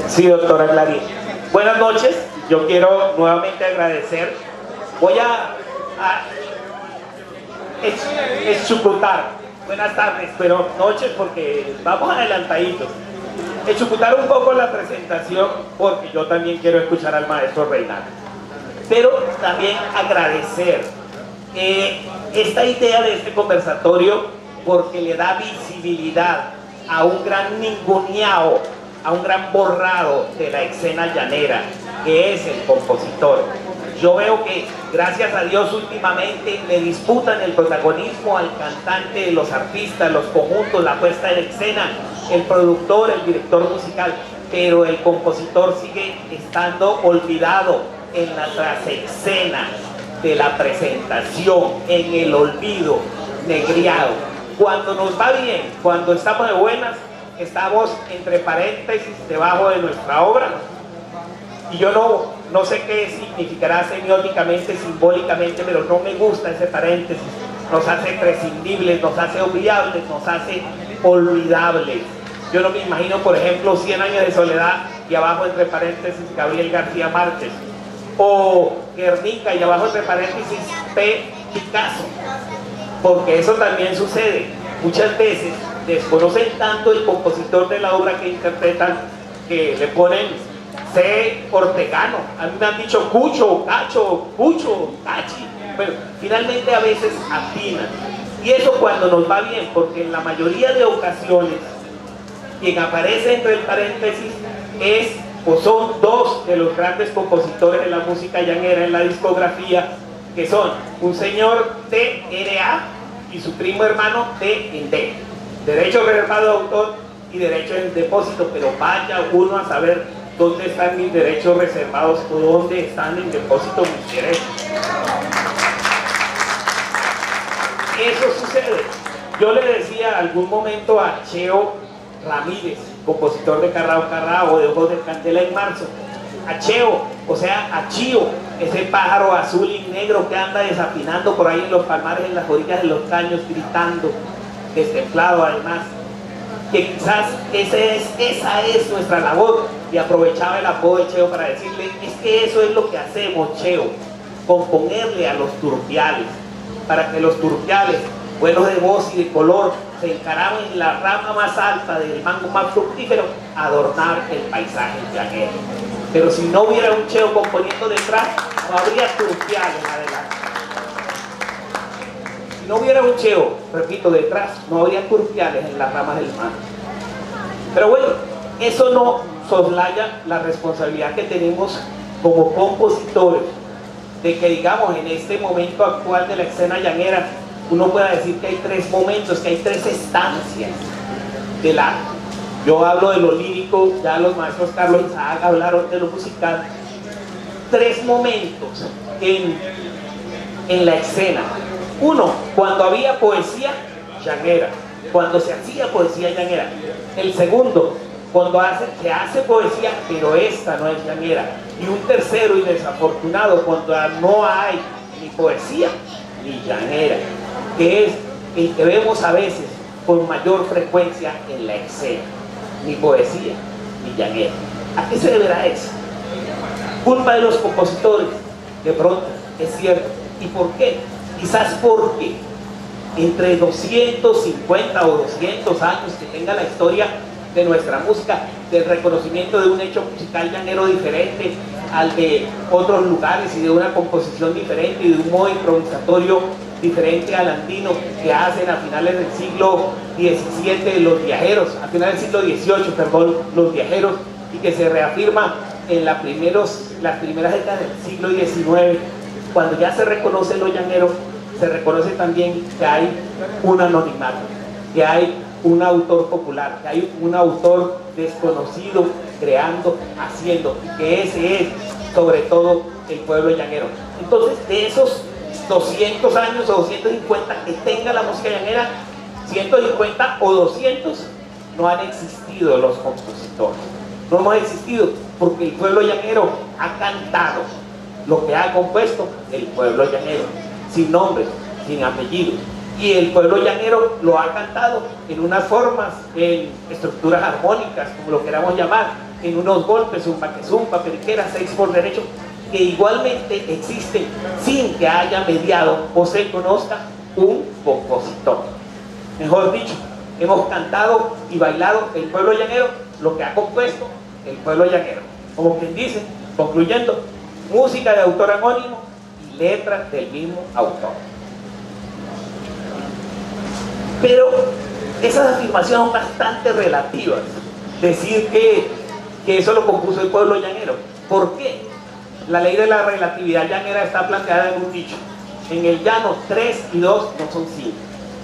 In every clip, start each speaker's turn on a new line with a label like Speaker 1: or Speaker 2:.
Speaker 1: Sí, doctora Gladys. Buenas noches. Yo quiero nuevamente agradecer. Voy a executar. Buenas tardes, pero noches porque vamos adelantaditos. Executar un poco la presentación porque yo también quiero escuchar al maestro Reinaldo. Pero también agradecer esta idea de este conversatorio porque le da visibilidad a un gran ninguneado, a un gran borrado de la escena llanera, que es el compositor. Yo veo que, gracias a Dios, últimamente le disputan el protagonismo al cantante, los artistas, los conjuntos, la puesta en escena, el productor, el director musical, pero el compositor sigue estando olvidado en la trasescena de la presentación, en el olvido, negriado. Cuando nos va bien, cuando estamos de buenas, estamos entre paréntesis debajo de nuestra obra. Y yo no sé qué significará semióticamente, simbólicamente, pero no me gusta ese paréntesis. Nos hace prescindibles, nos hace olvidables, nos hace olvidables. Yo no me imagino, por ejemplo, 100 años de soledad y abajo entre paréntesis Gabriel García Márquez, o Guernica y abajo entre paréntesis P. Picasso, porque eso también sucede. Muchas veces desconocen tanto el compositor de la obra que interpretan que le ponen C. Ortegano. A mí me han dicho Cucho, Cacho, Cucho, Cachi. Pero finalmente a veces atinan. Y eso cuando nos va bien, porque en la mayoría de ocasiones quien aparece entre el paréntesis es o son dos de los grandes compositores de la música llanera en la discografía, que son un señor T.R.A. y su primo hermano T.D. Derecho reservado de autor y derecho en depósito, pero vaya uno a saber dónde están mis derechos reservados o dónde están en depósito mis derechos. Eso sucede. Yo le decía algún momento a Cheo Ramírez, compositor de Carrao Carrao o de Ojos de Candela en Marzo, a Cheo, o sea, a Chío, ese pájaro azul y negro que anda desafinando por ahí en los palmares, en las orillas de los caños, gritando, destemplado además, que quizás esa es nuestra labor. Y aprovechaba el apodo de Cheo para decirle, es que eso es lo que hacemos, Cheo, componerle a los turpiales, para que los turpiales, buenos de voz y de color, se encaraban en la rama más alta del mango más fructífero, adornar el paisaje llanero. Pero si no hubiera un Cheo componiendo detrás, no habría turpiales adelante. Si no hubiera un Cheo, repito, detrás, no habría turpiales en las ramas del mango. Pero bueno, eso no soslaya la responsabilidad que tenemos como compositores, de que digamos en este momento actual de la escena llanera, uno pueda decir que hay tres momentos, que hay tres estancias del arte. Yo hablo de lo lírico, ya los maestros Carlos Isaac hablaron de lo musical. Tres momentos en la escena. Uno, cuando había poesía llanera, cuando se hacía poesía llanera. El segundo, cuando se hace poesía, pero esta no es llanera. Y un tercero y desafortunado, cuando no hay ni poesía ni llanera, que es el que vemos a veces con mayor frecuencia en la escena. Ni poesía, ni llanera. ¿A qué se deberá eso? Culpa de los compositores, de pronto, es cierto. ¿Y por qué? Quizás porque entre 250 o 200 años que tenga la historia de nuestra música, del reconocimiento de un hecho musical llanero diferente al de otros lugares y de una composición diferente y de un modo improvisatorio diferente al andino que hacen a finales del siglo XVII los viajeros, a finales del siglo XVIII, perdón, los viajeros, y que se reafirma en las primeras décadas del siglo XIX, cuando ya se reconoce lo llanero, se reconoce también que hay un anonimato, que hay un autor popular, que hay un autor desconocido creando, haciendo, y que ese es sobre todo el pueblo llanero. Entonces, de esos 200 años o 250 que tenga la música llanera, 150 o 200 no han existido los compositores. No hemos existido porque el pueblo llanero ha cantado lo que ha compuesto el pueblo llanero, sin nombres, sin apellidos, Y el pueblo llanero lo ha cantado en unas formas, en estructuras armónicas, como lo queramos llamar, en unos golpes, zumba que zumba, periquera, 6 por derecho, que igualmente existen sin que haya mediado o se conozca un compositor. Mejor dicho, hemos cantado y bailado el pueblo llanero lo que ha compuesto el pueblo llanero. Como quien dice, concluyendo, música de autor anónimo y letras del mismo autor. Pero esas afirmaciones son bastante relativas. Decir que eso lo compuso el pueblo llanero. ¿Por qué? La ley de la relatividad llanera está planteada en un dicho: en el llano 3 y 2 no son 5.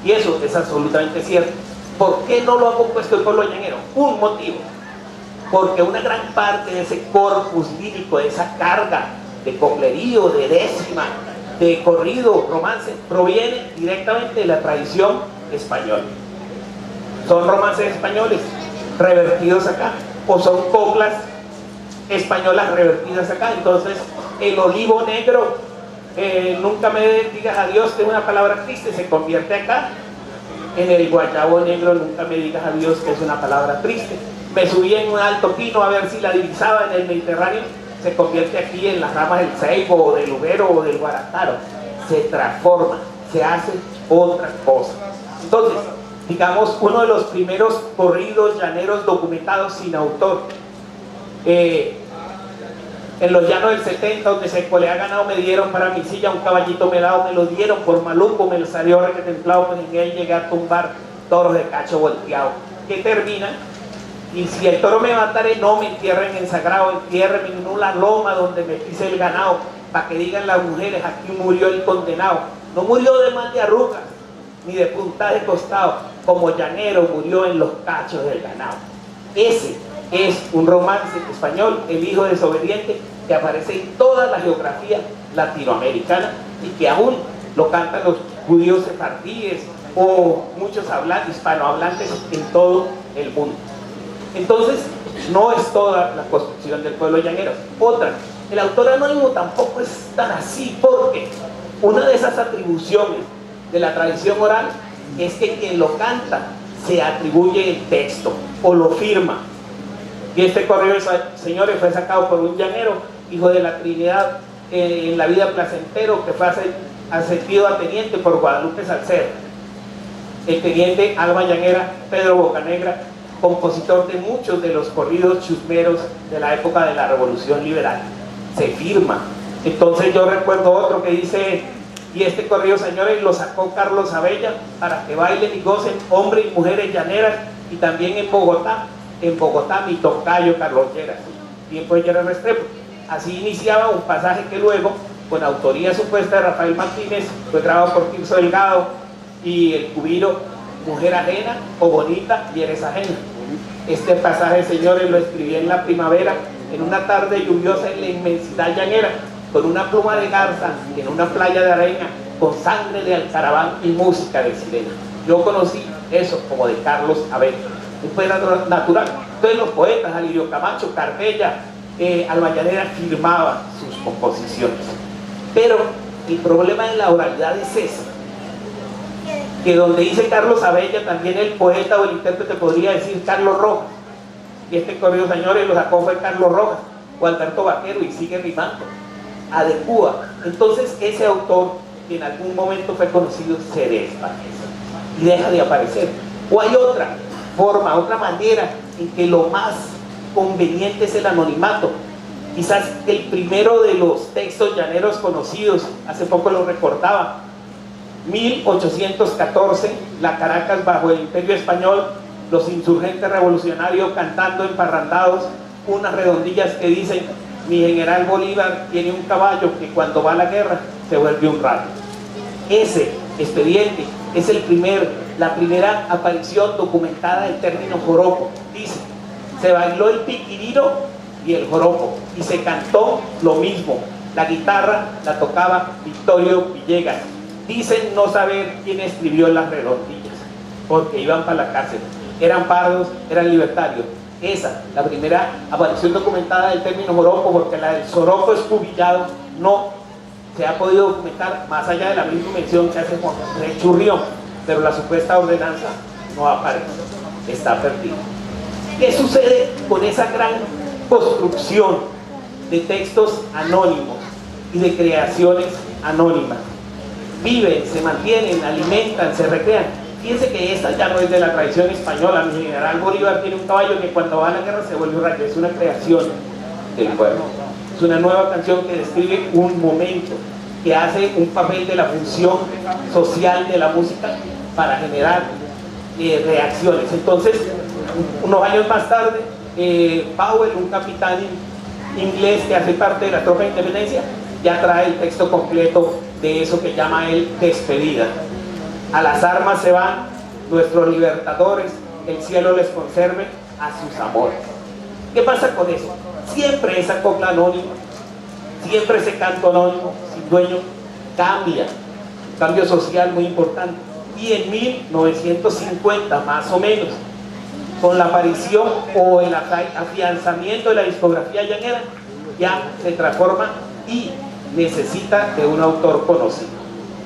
Speaker 1: Y eso es absolutamente cierto. ¿Por qué no lo ha compuesto el pueblo llanero? Un motivo: porque una gran parte de ese corpus lírico, de esa carga de coplerío, de décima, de corrido, romance, proviene directamente de la tradición española. Son romances españoles revertidos acá, o son coplas españolas revertidas acá. Entonces, el olivo negro, nunca me digas adiós, que es una palabra triste, se convierte acá. En el guayabo negro, nunca me digas adiós, que es una palabra triste. Me subí en un alto pino a ver si la divisaba en el Mediterráneo, se convierte aquí en las ramas del ceibo o del ubero o del guarataro. Se transforma, se hace otra cosa. Entonces, digamos, uno de los primeros corridos llaneros documentados sin autor, en los llanos del 70, donde se colea ganado, me dieron para mi silla un caballito melado, me lo dieron por maluco, me lo salió requetemplado, pues en él llegué a tumbar toros de cacho volteado, que termina: y si el toro me matare, no me entierren en sagrado, entiérrenme en una loma donde me pise el ganado, para que digan las mujeres, aquí murió el condenado. No murió de mal de arrugas, ni de punta de costado, como llanero murió en los cachos del ganado. Ese es un romance español, el hijo desobediente, que aparece en toda la geografía latinoamericana y que aún lo cantan los judíos sefardíes o muchos hispanohablantes en todo el mundo. Entonces, no es toda la construcción del pueblo llanero. Otra, el autor anónimo tampoco es tan así, porque una de esas atribuciones de la tradición oral es que quien lo canta se atribuye el texto o lo firma. Y este correo, señores, fue sacado por un llanero, hijo de la Trinidad, en la vida Placentero, que fue ascendido a teniente por Guadalupe Salcedo. El teniente alma llanera Pedro Bocanegra, compositor de muchos de los corridos chusmeros de la época de la Revolución Liberal. Se firma. Entonces yo recuerdo otro que dice: y este corrido, señores, lo sacó Carlos Abella para que bailen y gocen hombres y mujeres llaneras, y también en Bogotá mi tocayo Carlos Lleras, tiempo de Lleras Restrepo. Así iniciaba un pasaje que luego, con autoría supuesta de Rafael Martínez, fue grabado por Tirso Delgado, y el cubiro Mujer Ajena o Bonita y Eres Ajena. Este pasaje, señores, lo escribí en la primavera, en una tarde lluviosa en la inmensidad llanera, con una pluma de garza en una playa de arena, con sangre de alcaraván y música de sirena. Yo conocí eso como de Carlos Abella, un poeta natural. Entonces los poetas, Alirio Camacho, Carbella, Alma Llanera, firmaban sus composiciones. Pero el problema de la oralidad es ese, que donde dice Carlos Abella, también el poeta o el intérprete podría decir Carlos Rojas. Y este corrido, señores, lo sacó fue Carlos Rojas o Alberto Vaquero, y sigue rimando. Adecúa. Entonces ese autor, que en algún momento fue conocido, se desvanece y deja de aparecer. O hay otra forma, otra manera en que lo más conveniente es el anonimato. Quizás el primero de los textos llaneros conocidos, hace poco lo recordaba, 1814, la Caracas bajo el Imperio Español, los insurgentes revolucionarios cantando emparrandados unas redondillas que dicen: mi general Bolívar tiene un caballo que cuando va a la guerra se vuelve un rayo. Ese expediente es la primera aparición documentada del término joropo. Dice: se bailó el piquiriro y el joropo, y se cantó lo mismo. La guitarra la tocaba Victorio Villegas. Dicen no saber quién escribió las redondillas, porque iban para la cárcel. Eran pardos, eran libertarios. Esa, la primera aparición documentada del término joropo, porque la del soropo escubillado no se ha podido documentar más allá de la misma mención que hace Juan José Churrión. pero la supuesta ordenanza no aparece, está perdida. ¿Qué sucede con esa gran construcción de textos anónimos y de creaciones anónimas? Viven, se mantienen, alimentan, se recrean. Fíjense que esta ya no es de la tradición española. Mi general Bolívar tiene un caballo que cuando va a la guerra se vuelve un rayo. Es una creación del pueblo. Es una nueva canción que describe un momento, que hace un papel de la función social de la música para generar reacciones. Entonces, unos años más tarde, Powell, un capitán inglés que hace parte de la tropa de independencia, ya trae el texto completo de eso que llama él despedida. A las armas se van nuestros libertadores, el cielo les conserve a sus amores. ¿Qué pasa con eso? Siempre esa copla anónima, siempre ese canto anónimo, sin dueño, cambia, un cambio social muy importante. Y en 1950, más o menos, con la aparición o el afianzamiento de la discografía llanera, ya se transforma y necesita de un autor conocido.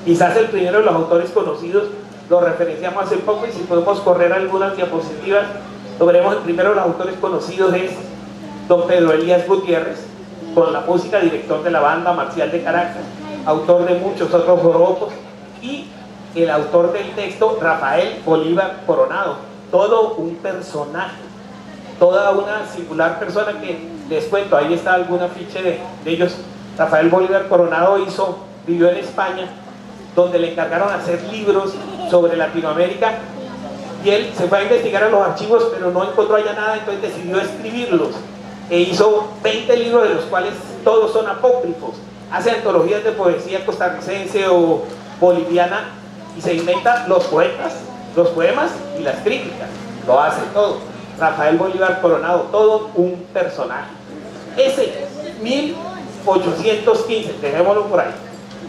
Speaker 1: Quizás el primero de los autores conocidos lo referenciamos hace poco, y si podemos correr algunas diapositivas, lo veremos. El primero de los autores conocidos es don Pedro Elías Gutiérrez, con la música, director de la banda marcial de Caracas, autor de muchos otros joropos, y el autor del texto, Rafael Bolívar Coronado, todo un personaje, toda una singular persona que les cuento. Ahí está algún afiche de ellos. Rafael Bolívar Coronado vivió en España, donde le encargaron hacer libros sobre Latinoamérica, y él se fue a investigar a los archivos, pero no encontró allá nada, entonces decidió escribirlos, e hizo 20 libros, de los cuales todos son apócrifos. Hace antologías de poesía costarricense o boliviana, y se inventa los poetas, los poemas y las críticas, lo hace todo. Rafael Bolívar Coronado, todo un personaje. Ese 1815, dejémoslo por ahí,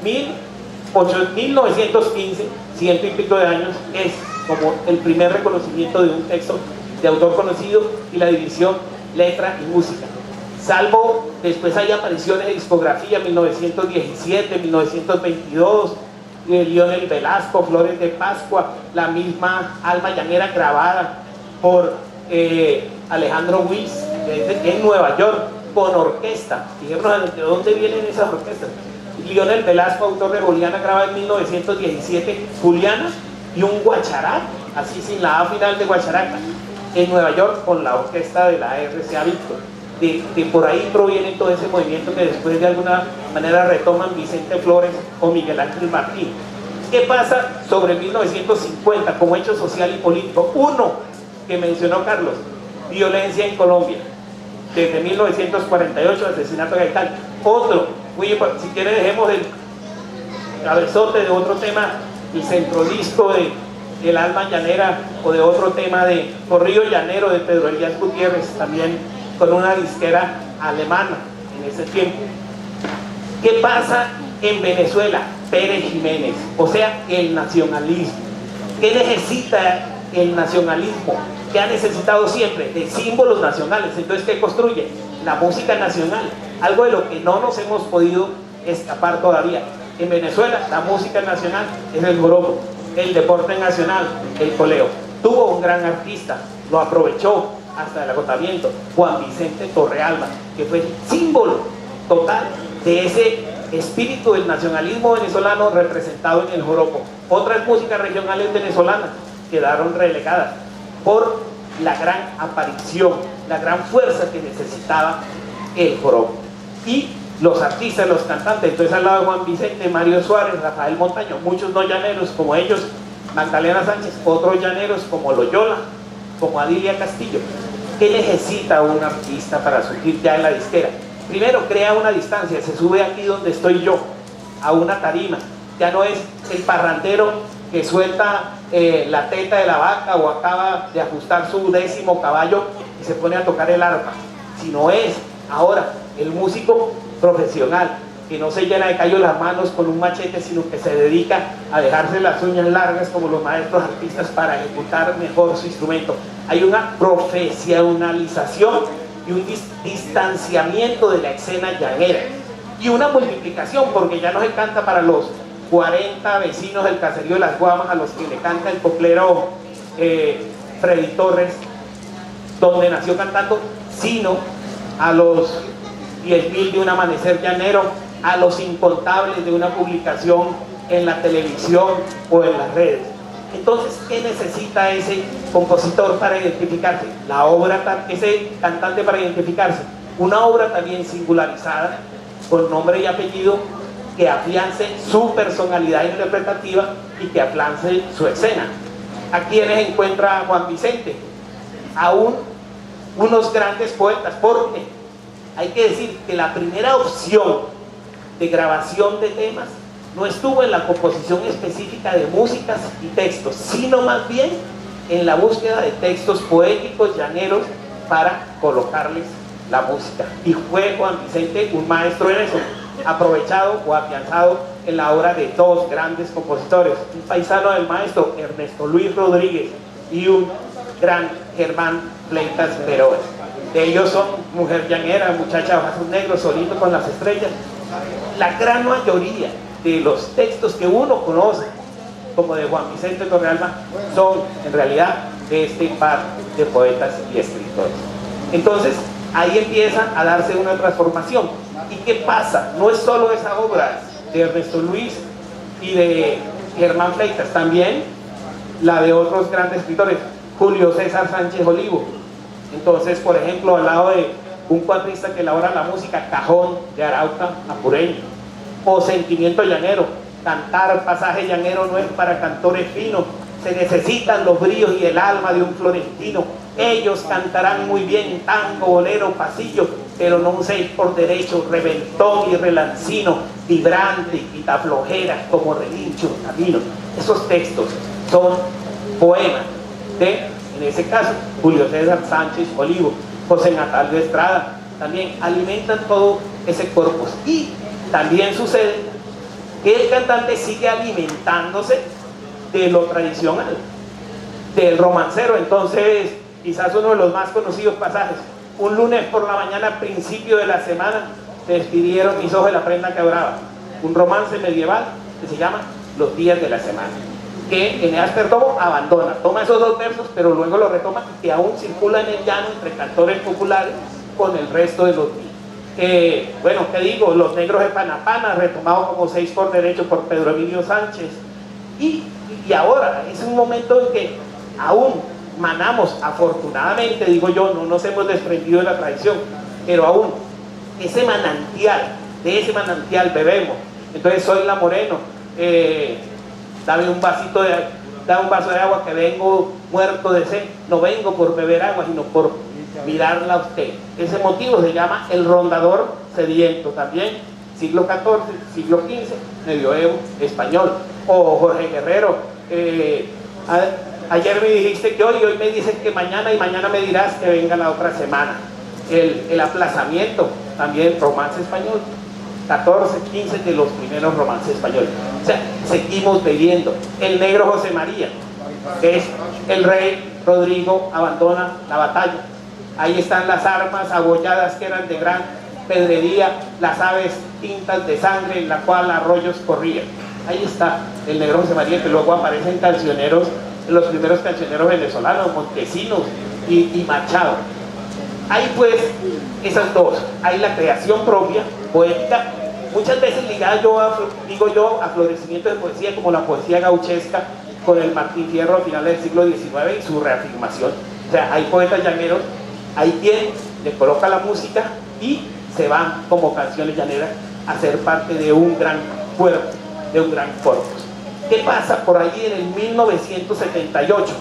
Speaker 1: 1915, ciento y pico de años, es como el primer reconocimiento de un texto de autor conocido y la división letra y música. Salvo después hay apariciones de discografía, 1917, 1922, Lionel Velasco, Flores de Pascua, la misma Alma Llanera grabada por Alejandro Wills en Nueva York con orquesta. Fijémonos de dónde vienen esas orquestas. Lionel Velasco, autor de Juliana, graba en 1917 Juliana y un guacharaca, así sin la A final de guacharaca, en Nueva York con la orquesta de la RCA Víctor. De por ahí proviene todo ese movimiento que después de alguna manera retoman Vicente Flores o Miguel Ángel Martín. ¿Qué pasa sobre 1950 como hecho social y político? Uno, que mencionó Carlos, violencia en Colombia, desde 1948, asesinato de Gaitán. Otro, si quiere dejemos el cabezote de otro tema, el centrodisco del Alma Llanera, o de otro tema de Corrido Llanero de Pedro Elías Gutiérrez, también con una disquera alemana en ese tiempo. ¿Qué pasa en Venezuela? Pérez Jiménez, o sea, el nacionalismo. ¿Qué necesita el nacionalismo? ¿Qué ha necesitado siempre? De símbolos nacionales. Entonces, ¿qué construye? La música nacional, algo de lo que no nos hemos podido escapar todavía. En Venezuela, la música nacional es el joropo, el deporte nacional, el coleo. Tuvo un gran artista, lo aprovechó hasta el agotamiento, Juan Vicente Torrealba, que fue el símbolo total de ese espíritu del nacionalismo venezolano representado en el joropo. Otras músicas regionales venezolanas quedaron relegadas por la gran aparición, la gran fuerza que necesitaba el joropo. Y los artistas, los cantantes, entonces al lado de Juan Vicente, Mario Suárez, Rafael Montaño, muchos no llaneros como ellos, Magdalena Sánchez, otros llaneros como Loyola, como Adilia Castillo. ¿Qué necesita un artista para surgir ya en la disquera? Primero, crea una distancia, se sube aquí donde estoy yo, a una tarima. Ya no es el parrandero que suelta la teta de la vaca o acaba de ajustar su 10º caballo y se pone a tocar el arpa, sino es ahora el músico profesional que no se llena de callos las manos con un machete, sino que se dedica a dejarse las uñas largas como los maestros artistas para ejecutar mejor su instrumento. Hay una profesionalización y un distanciamiento de la escena llanera y una multiplicación, porque ya no se canta para los 40 vecinos del caserío de Las Guamas a los que le canta el coplero Freddy Torres, donde nació cantando, sino a los 10.000 de un amanecer llanero, a los incontables de una publicación en la televisión o en las redes. Entonces, ¿qué necesita ese compositor para identificarse? La obra, ese cantante para identificarse, una obra también singularizada, con nombre y apellido, que afiance su personalidad interpretativa y que afiance su escena. ¿A quienes encuentra Juan Vicente? Aún unos grandes poetas, porque hay que decir que la primera opción de grabación de temas no estuvo en la composición específica de músicas y textos, sino más bien en la búsqueda de textos poéticos llaneros para colocarles la música. Y fue Juan Vicente un maestro en eso, aprovechado o afianzado en la obra de dos grandes compositores, un paisano del maestro Ernesto Luis Rodríguez y un gran Germán Fleitas Beroes. De ellos son Mujer Llanera, Muchacha de Ojos Negros, Solito con las Estrellas. La gran mayoría de los textos que uno conoce, como de Juan Vicente Torrealba, son en realidad de este par de poetas y escritores. Entonces, ahí empieza a darse una transformación. ¿Y qué pasa? No es solo esa obra de Ernesto Luis y de Germán Fleitas, también la de otros grandes escritores, Julio César Sánchez Olivo. Entonces, por ejemplo, al lado de un cuatrista que elabora la música, Cajón de Arauca Apureño, o Sentimiento Llanero, cantar pasaje llanero no es para cantores finos, se necesitan los bríos y el alma de un florentino. Ellos cantarán muy bien tango, bolero, pasillo, pero no uséis por derecho reventón y relancino, vibrante y quitaflojeras como relincho camino. Esos textos son poemas de, en ese caso, Julio César Sánchez Olivo, José Natalio Estrada, también alimentan todo ese corpus. Y también sucede que el cantante sigue alimentándose de lo tradicional, del romancero. Entonces, quizás uno de los más conocidos pasajes: un lunes por la mañana, principio de la semana, se despidieron mis ojos de la prenda que adoraba. Un romance medieval que se llama Los días de la semana, que Eneas Perdomo abandona, toma esos dos versos, pero luego lo retoma, y que aún circula en el llano entre cantores populares con el resto de los días. Bueno, ¿qué digo? Los negros de Panapana, retomado como 6 por derecho por Pedro Emilio Sánchez. Y ahora es un momento en que aún manamos, afortunadamente, digo yo, no nos hemos desprendido de la tradición, pero aún ese manantial, de ese manantial bebemos. Entonces, soy la Moreno, dame un vasito de, dame un vaso de agua que vengo muerto de sed. No vengo por beber agua, sino por mirarla a usted. Ese motivo se llama El Rondador Sediento, también siglo XIV, siglo XV, medioevo español. O Jorge Guerrero, ayer me dijiste que hoy me dices que mañana, y mañana me dirás que venga la otra semana. El aplazamiento, también romance español, 14, 15 de los primeros romances españoles. O sea, seguimos bebiendo. El negro José María, que es el rey Rodrigo abandona la batalla. Ahí están las armas abolladas que eran de gran pedrería, las aves tintas de sangre en la cual arroyos corrían. Ahí está el negro José María, que luego aparecen cancioneros, los primeros cancioneros venezolanos, Montesinos y Machado. Hay pues esas dos, hay la creación propia, poética, muchas veces ligada digo yo, a florecimiento de poesía, como la poesía gauchesca con el Martín Fierro a finales del siglo XIX y su reafirmación. O sea, hay poetas llaneros, hay quien le coloca la música y se van como canciones llaneras a ser parte de un gran cuerpo, de un gran corpus. ¿Qué pasa por allí en el 1978?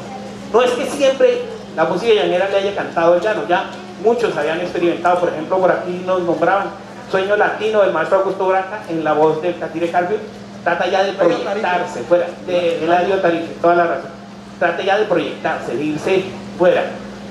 Speaker 1: No es que siempre la música llanera le haya cantado el llano, ya muchos habían experimentado. Por ejemplo, por aquí nos nombraban Sueño Latino del maestro Augusto Branca en la voz del Catire Carpio. Trata ya de proyectarse fuera, de Eladio Tarife, toda la razón. Trata ya de proyectarse, de irse fuera.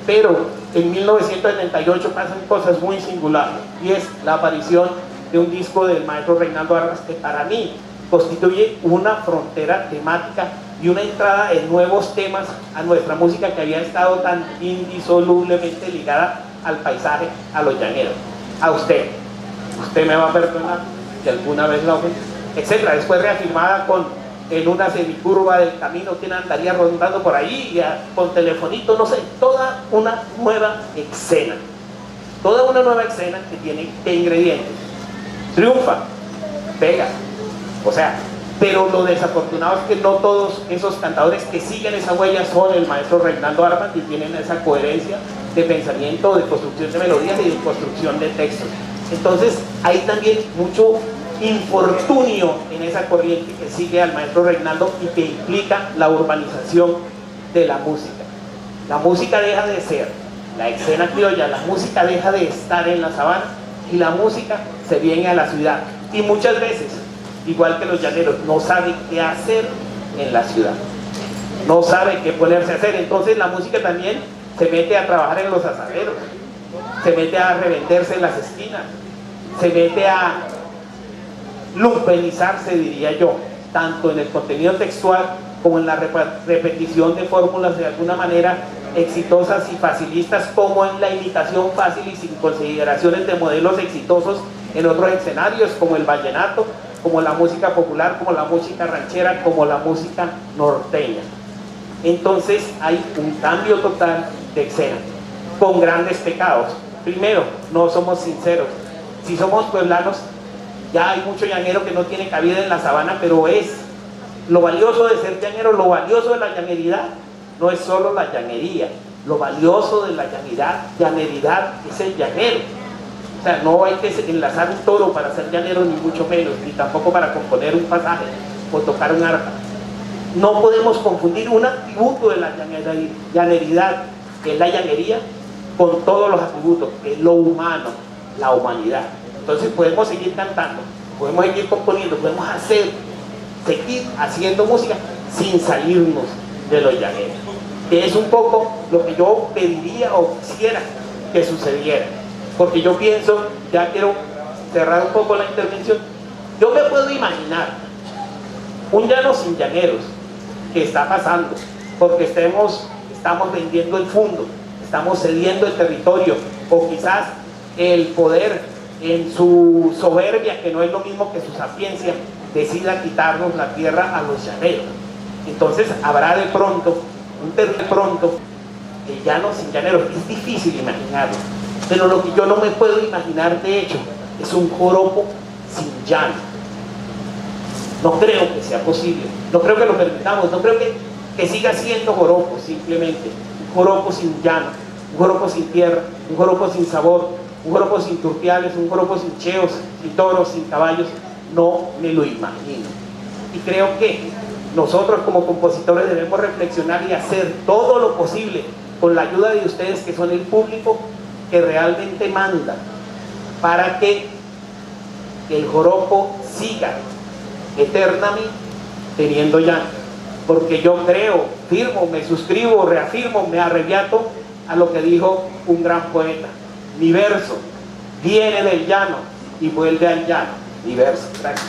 Speaker 1: Pero en 1978 pasan cosas muy singulares, y es la aparición de un disco del maestro Reinaldo Arras, que para mí constituye una frontera temática y una entrada de nuevos temas a nuestra música, que había estado tan indisolublemente ligada al paisaje, a los llaneros. A usted me va a perdonar si alguna vez la ofendí, etcétera. Después reafirmada en una semicurva del camino, quien andaría rondando por ahí, con telefonito, no sé, toda una nueva escena. Toda una nueva escena que tiene ¿qué ingredientes? Triunfa, pega, o sea, pero lo desafortunado es que no todos esos cantadores que siguen esa huella son el maestro Reinaldo Armas y tienen esa coherencia de pensamiento, de construcción de melodías y de construcción de textos. Entonces hay también mucho infortunio en esa corriente que sigue al maestro Reinaldo y que implica la urbanización de la música. La música deja de ser la escena criolla, la música deja de estar en la sabana y la música se viene a la ciudad. Y muchas veces, igual que los llaneros, no sabe qué hacer en la ciudad, no sabe qué ponerse a hacer. Entonces la música también se mete a trabajar en los asaderos, se mete a revenderse en las esquinas, se mete a lumpenizarse, diría yo, tanto en el contenido textual como en la repetición de fórmulas de alguna manera exitosas y facilistas, como en la imitación fácil y sin consideraciones de modelos exitosos en otros escenarios, como el vallenato, como la música popular, como la música ranchera, como la música norteña. Entonces hay un cambio total de escena, con grandes pecados. Primero, no somos sinceros. Si somos pueblanos, ya hay mucho llanero que no tiene cabida en la sabana, pero es lo valioso de ser llanero, lo valioso de la llaneridad, no es solo la llanería, lo valioso de la llaneridad es el llanero. O sea, no hay que enlazar un toro para ser llanero, ni mucho menos, ni tampoco para componer un pasaje o tocar un arpa. No podemos confundir un atributo de la llaneridad, que es la llanería, con todos los atributos, que es lo humano, la humanidad. Entonces podemos seguir cantando, podemos seguir componiendo, podemos seguir haciendo música sin salirnos de los llaneros, que es un poco lo que yo pediría o quisiera que sucediera. Porque yo pienso, ya quiero cerrar un poco la intervención, yo me puedo imaginar un llano sin llaneros que está pasando, porque estamos vendiendo el fondo, estamos cediendo el territorio, o quizás el poder en su soberbia, que no es lo mismo que su sapiencia, decida quitarnos la tierra a los llaneros. Entonces habrá de pronto el llano sin llaneros. Es difícil imaginarlo, pero lo que yo no me puedo imaginar de hecho es un joropo sin llano. No creo que sea posible, no creo que lo permitamos, no creo que siga siendo joropo simplemente, un joropo sin llano, un joropo sin tierra, un joropo sin sabor, un joropo sin turpiales, un joropo sin cheos, sin toros, sin caballos. No me lo imagino. Y creo que nosotros como compositores debemos reflexionar y hacer todo lo posible con la ayuda de ustedes, que son el público que realmente manda, para que el joropo siga eternamente teniendo llano. Porque yo creo, firmo, me suscribo, reafirmo, me arrebato a lo que dijo un gran poeta: mi verso viene del llano y vuelve al llano. Mi verso. Gracias.